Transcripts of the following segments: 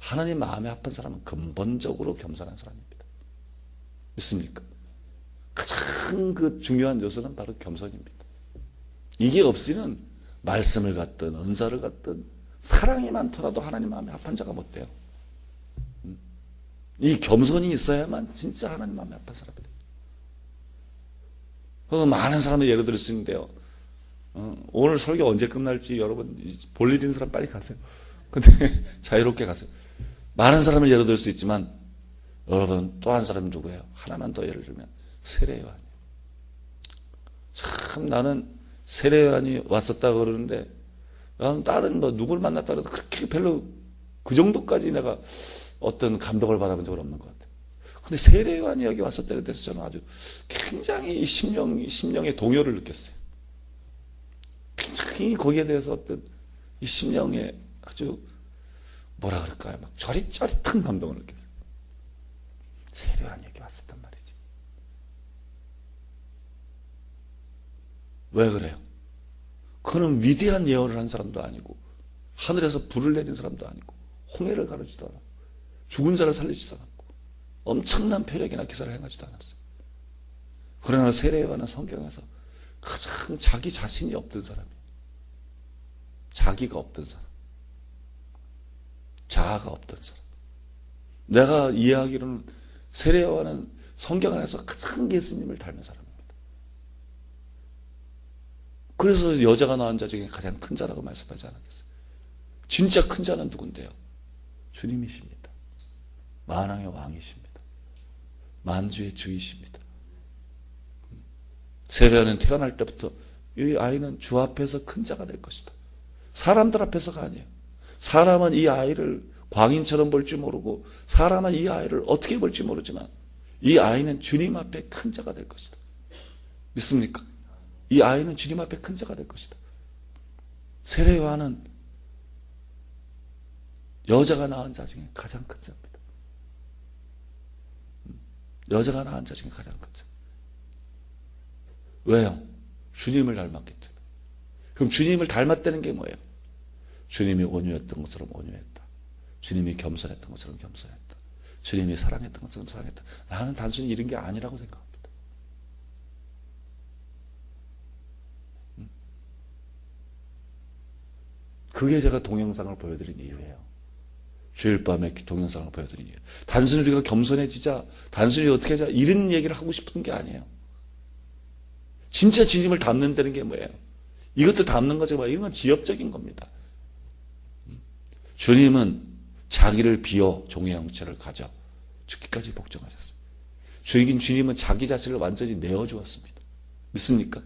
하나님 마음에 합한 사람은 근본적으로 겸손한 사람입니다. 믿습니까? 가장 그 중요한 요소는 바로 겸손입니다. 이게 없이는 말씀을 갖든 은사를 갖든 사랑이 많더라도 하나님 마음에 합한 자가 못 돼요. 이 겸손이 있어야만 진짜 하나님 마음에 합한 사람이 돼요. 많은 사람을 예를 들을 수 있는데요. 오늘 설교 언제 끝날지 여러분 볼 일 있는 사람 빨리 가세요. 근데 자유롭게 가세요. 많은 사람을 예를 들 수 있지만 여러분 또 한 사람은 누구예요? 하나만 더 예를 들면 세례요한이에요. 참 나는 세례요한이 왔었다 그러는데 다른 뭐 누굴 만났다 그래도 그렇게 별로 그 정도까지 내가 어떤 감동을 받아본 적은 없는 것 같아요. 근데 세례요한이 여기 왔었다는 데서 저는 아주 굉장히 이 심령의 동요를 느꼈어요. 굉장히 거기에 대해서 어떤 이 심령에 아주 뭐라 그럴까요? 막 저릿저릿한 감동을 느꼈어요. 세례요한이 여기 왔었단 말이지. 왜 그래요? 그는 위대한 예언을 한 사람도 아니고 하늘에서 불을 내린 사람도 아니고 홍해를 가르지도 않았고 죽은 자를 살리지도 않았고 엄청난 표력이나 기사를 행하지도 않았어요. 그러나 세례요한은 성경에서 가장 자기 자신이 없던 사람이에요. 자기가 없던 사람. 자아가 없던 사람. 내가 이해하기로는 세례요한은 성경 안에서 가장 예수님을 닮은 사람입니다. 그래서 여자가 낳은 자 중에 가장 큰 자라고 말씀하지 않았겠어요? 진짜 큰 자는 누군데요? 주님이십니다. 만왕의 왕이십니다. 만주의 주이십니다. 세례요한은 태어날 때부터 이 아이는 주 앞에서 큰 자가 될 것이다. 사람들 앞에서가 아니에요. 사람은 이 아이를 광인처럼 볼지 모르고 사람은 이 아이를 어떻게 볼지 모르지만 이 아이는 주님 앞에 큰 자가 될 것이다. 믿습니까? 이 아이는 주님 앞에 큰 자가 될 것이다. 세례요한은 여자가 낳은 자 중에 가장 큰 자입니다. 여자가 낳은 자 중에 가장 큰 자. 왜요? 주님을 닮았기 때문에. 그럼 주님을 닮았다는 게 뭐예요? 주님이 온유했던 것처럼 온유했다. 주님이 겸손했던 것처럼 겸손했다. 주님이 사랑했던 것처럼 사랑했다. 나는 단순히 이런 게 아니라고 생각합니다. 그게 제가 동영상을 보여드린 이유예요. 주일 밤에 동영상을 보여드린 이유. 단순히 우리가 겸손해지자, 단순히 어떻게 하자, 이런 얘기를 하고 싶은 게 아니에요. 진짜 주님을 닮는다는 게 뭐예요? 이것도 닮는 거죠. 이런 건 지엽적인 겁니다. 주님은 자기를 비워 종의 형체를 가져 죽기까지 복종하셨어요. 주님은 자기 자신을 완전히 내어주었습니다. 믿습니까?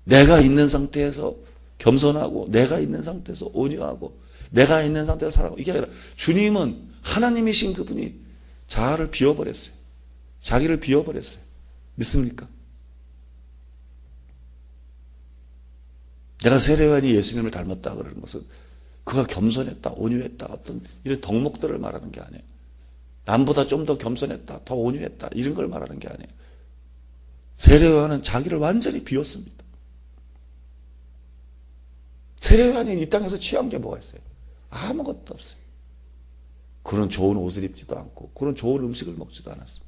내가 있는 상태에서 겸손하고 내가 있는 상태에서 온유하고 내가 있는 상태에서 사랑하고 이게 아니라 주님은 하나님이신 그분이 자아를 비워버렸어요. 자기를 비워버렸어요. 믿습니까? 내가 세례요한이 예수님을 닮았다 그러는 것은 그가 겸손했다, 온유했다, 어떤 이런 덕목들을 말하는 게 아니에요. 남보다 좀 더 겸손했다, 더 온유했다, 이런 걸 말하는 게 아니에요. 세례요한은 자기를 완전히 비웠습니다. 세례요한이 이 땅에서 취한 게 뭐가 있어요? 아무것도 없어요. 그런 좋은 옷을 입지도 않고, 그런 좋은 음식을 먹지도 않았습니다.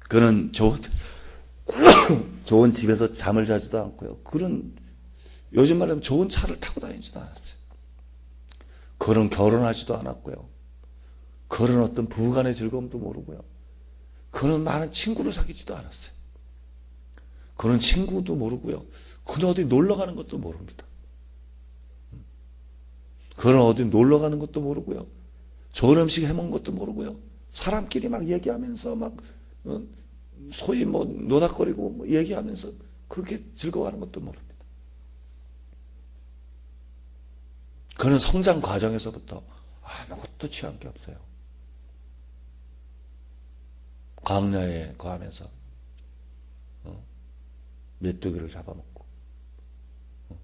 그는 좋은 집에서 잠을 자지도 않고요. 그런 요즘 말로 하면 좋은 차를 타고 다니지도 않았어요. 그런 결혼하지도 않았고요. 그런 어떤 부부간의 즐거움도 모르고요. 그는 많은 친구를 사귀지도 않았어요. 그런 친구도 모르고요. 그는 어디 놀러 가는 것도 모릅니다. 그는 어디 놀러 가는 것도 모르고요. 좋은 음식 해먹는 것도 모르고요. 사람끼리 막 얘기하면서 막 소위 뭐 노닥거리고 뭐 얘기하면서 그렇게 즐거워하는 것도 모릅니다. 그는 성장 과정에서부터 아무것도 취한 게 없어요. 광야에 거하면서 메뚜기를 잡아먹고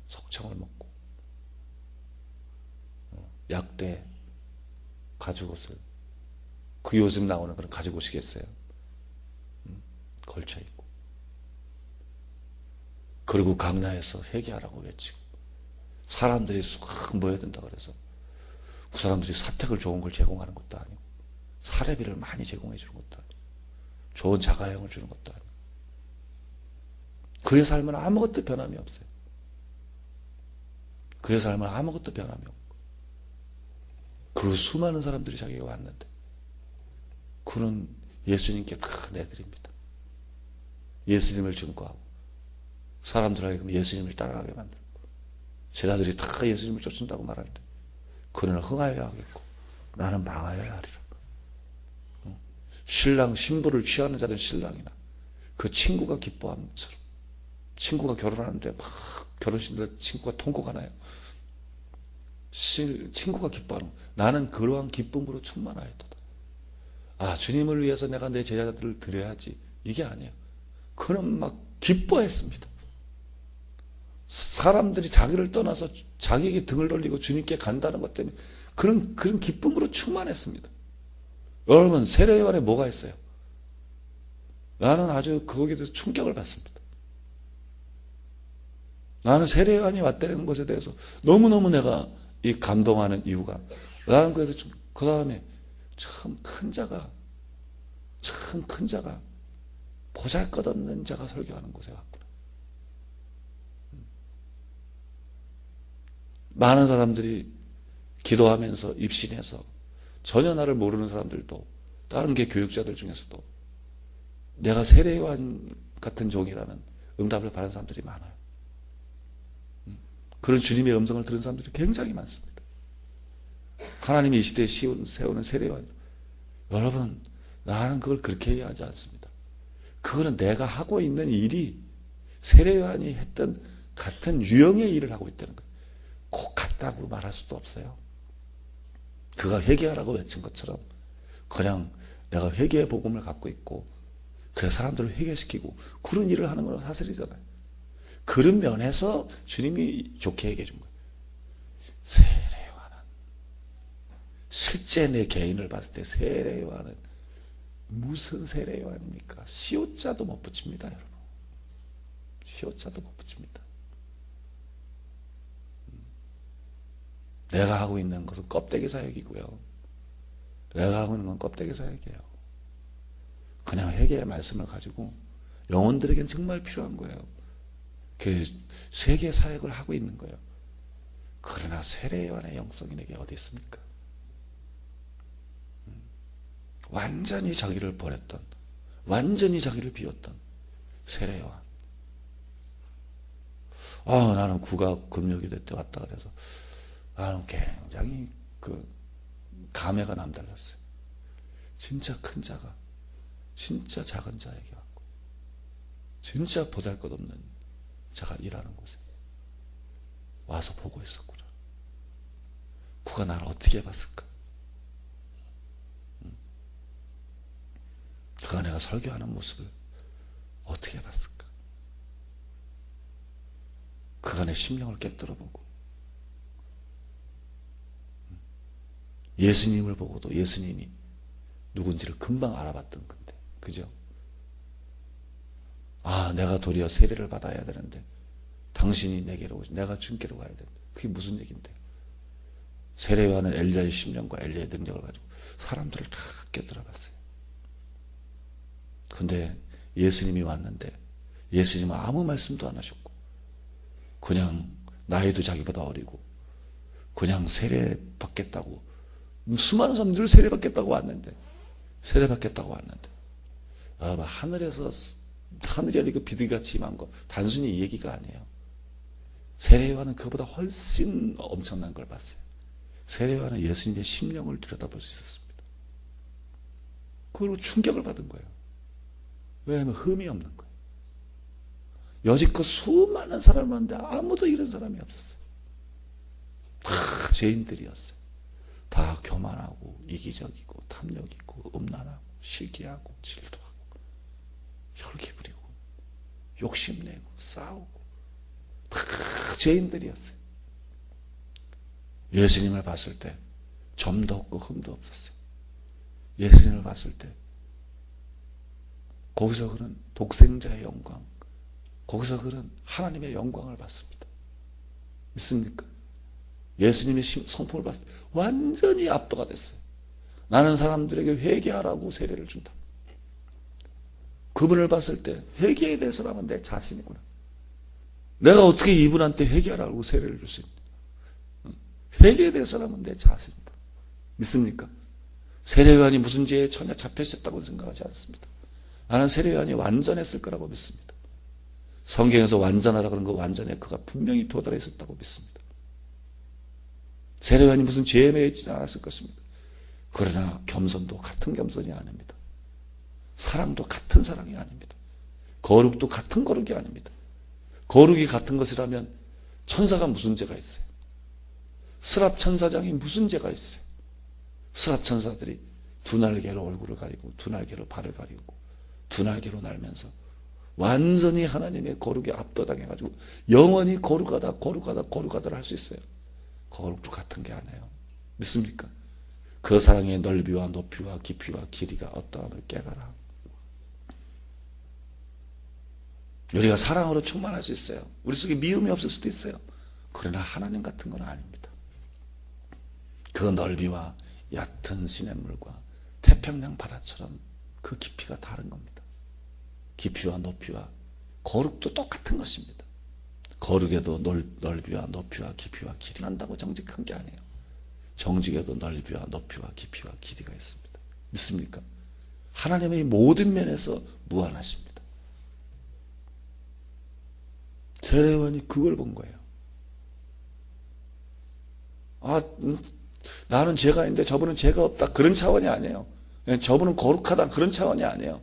석청을 먹고 약대 가죽옷을 그 요즘 나오는 그런 가죽옷이겠어요. 걸쳐 입고 그리고 강야에서 회개하라고 외치고 사람들이 싹 모여든다 그래서 그 사람들이 사택을 좋은 걸 제공하는 것도 아니고 사례비를 많이 제공해 주는 것도 아니고 좋은 자가용을 주는 것도 아니고 그의 삶은 아무것도 변함이 없어요. 그의 삶은 아무것도 변함이 없고 그리고 수많은 사람들이 자기가 왔는데 그는 예수님께 다 내드립니다. 예수님을 증거하고 사람들에게 예수님을 따라가게 만들고 제자들이 다 예수님을 쫓는다고 말하는데 그는 흥하여야 하겠고 나는 망하여야 하리라. 신랑 신부를 취하는 자는 신랑이나 그 친구가 기뻐하는 것처럼 친구가 결혼하는데 막 결혼식인데 친구가 통고가 나요. 친구가 기뻐하는 나는 그러한 기쁨으로 충만하였도다. 아, 주님을 위해서 내가 내 제자들을 드려야지 이게 아니에요. 그는 막 기뻐했습니다. 사람들이 자기를 떠나서 자기에게 등을 돌리고 주님께 간다는 것 때문에 그런 기쁨으로 충만했습니다. 여러분, 세례 요한에 뭐가 있어요? 나는 아주 거기에 대해서 충격을 받습니다. 나는 세례 요한이 왔다는 것에 대해서 너무너무 내가 이 감동하는 이유가 나는 그 다음에 참 큰 자가 보잘것없는 자가 설교하는 곳에 왔구나. 많은 사람들이 기도하면서 입신해서 전혀 나를 모르는 사람들도 다른 게 교육자들 중에서도 내가 세례 요한 같은 종이라는 응답을 받은 사람들이 많아요. 그런 주님의 음성을 들은 사람들이 굉장히 많습니다. 하나님이 이 시대에 세우는 세례 요한. 여러분, 나는 그걸 그렇게 이해하지 않습니다. 그거는 내가 하고 있는 일이 세례 요한이 했던 같은 유형의 일을 하고 있다는 거예요. 꼭 같다고 말할 수도 없어요. 그가 회개하라고 외친 것처럼 그냥 내가 회개의 복음을 갖고 있고 그래서 사람들을 회개시키고 그런 일을 하는 건 사실이잖아요. 그런 면에서 주님이 좋게 얘기해 준 거예요. 세례 요한은 실제 내 개인을 봤을 때 세례 요한은 무슨 세례 요한입니까? 시옷자도 못 붙입니다, 여러분. 시옷자도 못 붙입니다. 내가 하고 있는 것은 껍데기 사역이고요. 내가 하고 있는 건 껍데기 사역이에요. 그냥 회개의 말씀을 가지고 영혼들에겐 정말 필요한 거예요. 그 세계 사역을 하고 있는 거예요. 그러나 세례 요한의 영성이 내게 어디 있습니까? 완전히 자기를 버렸던, 완전히 자기를 비웠던 세례 요한. 나는 국악 금요기 때 왔다 그래서 나는 굉장히 감회가 남달랐어요. 진짜 큰 자가 진짜 작은 자에게 왔고 진짜 보잘것없는 자가 일하는 곳에 와서 보고 있었구나. 그가 나를 어떻게 봤을까? 그가 내가 설교하는 모습을 어떻게 봤을까? 그가 내 심령을 깨뜨려보고 예수님을 보고도 예수님이 누군지를 금방 알아봤던 건데, 그죠? 내가 도리어 세례를 받아야 되는데 당신이 내게로 오지, 내가 주님께로 가야 된다. 그게 무슨 얘기인데요? 세례 요한은 엘리야의 심령과 엘리야의 능력을 가지고 사람들을 다 깨뜨려봤어요. 근데 예수님이 왔는데 예수님은 아무 말씀도 안 하셨고 그냥 나이도 자기보다 어리고 그냥 세례 받겠다고 수많은 사람들이 세례 받겠다고 왔는데 하늘이 열리고 비둘기같이 임한 거 단순히 이 얘기가 아니에요. 세례 요한은 그보다 훨씬 엄청난 걸 봤어요. 세례 요한은 예수님의 심령을 들여다볼 수 있었습니다. 그리고 충격을 받은 거예요. 왜냐하면 흠이 없는 거예요. 여지껏 수많은 사람을 봤는데 아무도 이런 사람이 없었어요. 다 죄인들이었어요. 다 교만하고 이기적이고 탐욕있고 음란하고 시기하고 질투하고 혈기 부리고 욕심내고 싸우고 다 죄인들이었어요. 예수님을 봤을 때 점도 없고 흠도 없었어요. 예수님을 봤을 때 거기서 그런 독생자의 영광, 거기서 그런 하나님의 영광을 받습니다. 믿습니까? 예수님의 성품을 봤을 때 완전히 압도가 됐어요. 나는 사람들에게 회개하라고 세례를 준다. 그분을 봤을 때 회개에 대해서라면 내 자신이구나. 내가 어떻게 이분한테 회개하라고 세례를 줄 수 있냐. 회개에 대해서라면 내 자신이다. 믿습니까? 세례요한이 무슨 죄에 전혀 잡혀있었다고 생각하지 않습니다. 나는 세례요한이 완전했을 거라고 믿습니다. 성경에서 완전하라 그런 거 완전에 그가 분명히 도달해 있었다고 믿습니다. 세례요한이 무슨 죄에 매이지 않았을 것입니다. 그러나 겸손도 같은 겸손이 아닙니다. 사랑도 같은 사랑이 아닙니다. 거룩도 같은 거룩이 아닙니다. 거룩이 같은 것이라면 천사가 무슨 죄가 있어요? 스랍 천사장이 무슨 죄가 있어요? 스랍 천사들이 두 날개로 얼굴을 가리고 두 날개로 발을 가리고 두 날개로 날면서 완전히 하나님의 거룩에 압도당해가지고 영원히 거룩하다 할 수 있어요. 거룩도 같은 게 아니에요. 믿습니까? 그 사랑의 넓이와 높이와 깊이와 길이가 어떠함을 깨달아. 우리가 사랑으로 충만할 수 있어요. 우리 속에 미움이 없을 수도 있어요. 그러나 하나님 같은 건 아닙니다. 그 넓이와 얕은 시냇물과 태평양 바다처럼 그 깊이가 다른 겁니다. 깊이와 높이와 거룩도 똑같은 것입니다. 거룩에도 넓이와 높이와 깊이와 길이 난다고 정직한 게 아니에요. 정직에도 넓이와 높이와 깊이와 길이가 있습니다. 믿습니까? 하나님의 모든 면에서 무한하십니다. 세례요한이 그걸 본 거예요. 나는 죄가 있는데 저분은 죄가 없다. 그런 차원이 아니에요. 저분은 거룩하다. 그런 차원이 아니에요.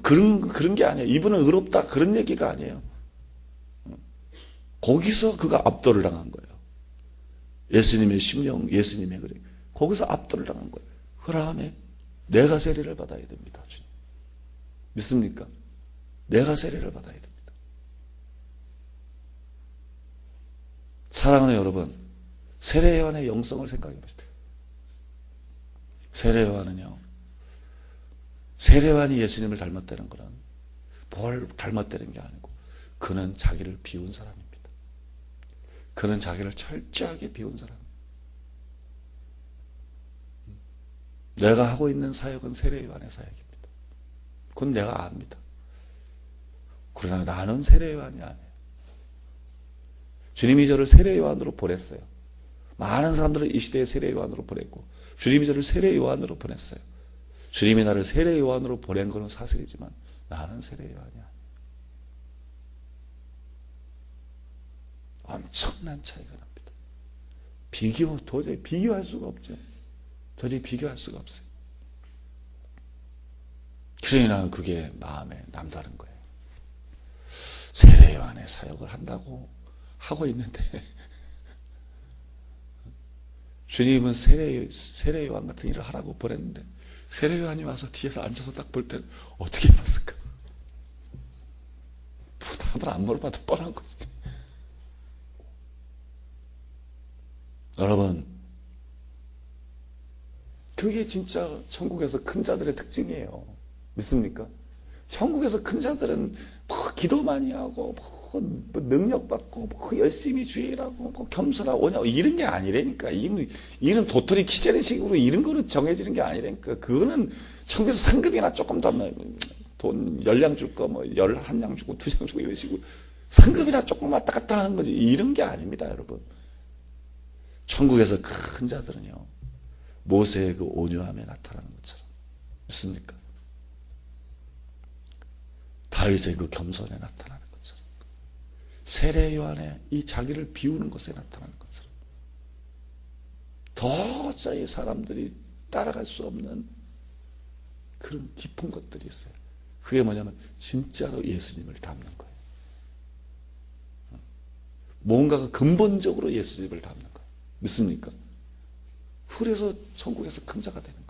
그런 게 아니에요. 이분은 의롭다. 그런 얘기가 아니에요. 거기서 그가 압도를 당한 거예요. 예수님의 심령, 예수님의 그래. 거기서 압도를 당한 거예요. 그다음에 내가 세례를 받아야 됩니다. 주님. 믿습니까? 내가 세례를 받아야 됩니다. 사랑하는 여러분, 세례요한의 영성을 생각해 보십시오. 세례요한은요, 세례요한이 예수님을 닮았다는 거는 뭘 닮았다는 게 아니고 그는 자기를 비운 사람입니다. 그는 자기를 철저하게 비운 사람입니다. 내가 하고 있는 사역은 세례요한의 사역입니다. 그건 내가 압니다. 그러나 나는 세례요한이 아니에요. 주님이 저를 세례요한으로 보냈어요. 많은 사람들을 이 시대에 세례요한으로 보냈고 주님이 저를 세례요한으로 보냈어요. 주님이 나를 세례요한으로 보낸 것은 사실이지만 나는 세례요한이 아니에요. 엄청난 차이가 납니다. 도저히 비교할 수가 없죠. 도저히 비교할 수가 없어요. 그러나 그게 마음에 남다른 거예요. 세례요한의 사역을 한다고 하고 있는데 주님은 세례요한 같은 일을 하라고 보냈는데 세례요한이 와서 뒤에서 앉아서 딱 볼 때는 어떻게 봤을까? 답을 안 물어봐도 뻔한 거지. 여러분, 그게 진짜 천국에서 큰 자들의 특징이에요. 믿습니까? 천국에서 큰 자들은 기도 많이 하고 능력 받고 열심히 주일하고 겸손하고 오냐고 이런 게 아니라니까. 이런 도토리 키재는 식으로 이런 거로 정해지는 게 아니라니까. 그거는 천국에서 상급이나 조금 더 돈 10량 줄 거 11량 주고 2장 주고 이런 식으로 상급이나 조금 왔다 갔다 하는 거지. 이런 게 아닙니다, 여러분. 천국에서 큰 자들은요, 모세의 그 온유함에 나타나는 것처럼. 믿습니까? 다윗의 그 겸손에 나타나는 것처럼. 세례요한의 이 자기를 비우는 것에 나타나는 것처럼. 도저히 사람들이 따라갈 수 없는 그런 깊은 것들이 있어요. 그게 뭐냐면 진짜로 예수님을 닮는 거예요. 뭔가가 근본적으로 예수님을 닮는 거예요. 믿습니까? 그래서 천국에서 큰 자가 되는